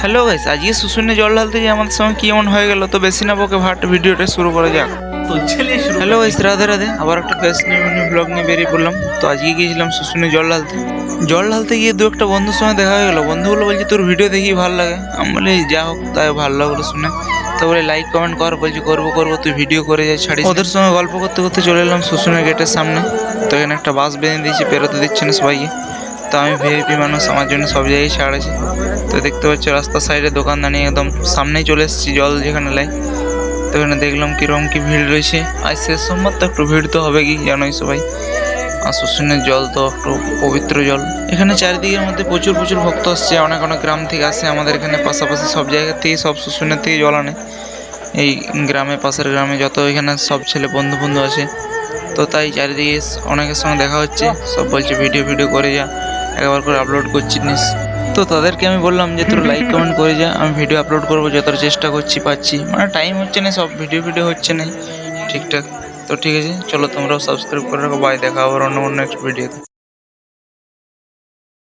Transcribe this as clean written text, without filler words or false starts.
Hello guys, আজকে শুশুনে জল ঢালতে গিয়ে আমাদের সঙ্গে কি এমন হয়ে গেল, তো বেশি না বকে ভাট ভিডিওটা শুরু করা যাক। तो चलिए शुरू হ্যালো करते গাইস, রাধে রাধে। আবার একটা ফেস নিউ ব্লগ নিয়ে বেরিয়ে পড়লাম। তো আজকে গিয়েছিলাম শুশুনে জল ঢালতে। জল ঢালতে গিয়ে দু একটা বন্ধুর সঙ্গে দেখা হয়ে গেল। বন্ধুগুলো বলছে তোর ভিডিও দেখি ভালো লাগে। আমি বলি যা হোক, তাই ভালো লাগলো শুনে। তো বলে লাইক কমেন্ট কর, বলছি করবো করবো, তুই ভিডিও করে যাই ছাড়িস। ওদের সঙ্গে গল্প করতে করতে চলে এলাম শুশুনের গেটের সামনে। তো এখানে একটা বাস বেঁধে দিয়েছে, পেরোতে দিচ্ছে না সবাইকে। তো আমি ভিআইপি মানুষ, আমার জন্য সব জায়গায় ছাড় আছে। তো দেখতে পাচ্ছ রাস্তার সাইডে দোকান দাঁড়িয়ে একদম সামনেই চলে এসেছি জল যেখানে লাই। তো এখানে দেখলাম কিরকম কি ভিড় রয়েছে। আজ শেষ সোমবার, তো একটু ভিড় তো হবে, কি জানোই সবাই। আর শুশুনের জল তো একটু পবিত্র জল। এখানে চারিদিকের মধ্যে প্রচুর প্রচুর ভক্ত আসছে, অনেক অনেক গ্রাম থেকে আসে আমাদের এখানে। পাশাপাশি সব জায়গা থেকে সব শুশুনের থেকে জল আনে এই গ্রামে, পাশের গ্রামে যত এখানে সব ছেলে বন্ধু বন্ধু আছে। তো তাই চারিদিকে অনেকের সঙ্গে দেখা হচ্ছে, সব বলছে ভিডিও ভিডিও করে যা, একবার করে আপলোড করছিস। তো তাদেরকে আমি বললাম যে তোর লাইক কমেন্ট করে যা, আমি ভিডিও আপলোড করবো, যতটা চেষ্টা করছি পাচ্ছি। মানে টাইম হচ্ছে না, সব ভিডিও হচ্ছে না ঠিকঠাক। তো ঠিক আছে, চলো তোমরাও সাবস্ক্রাইব করে রাখো। বাই, দেখা আবার অন্য অন্য একটা ভিডিওতে।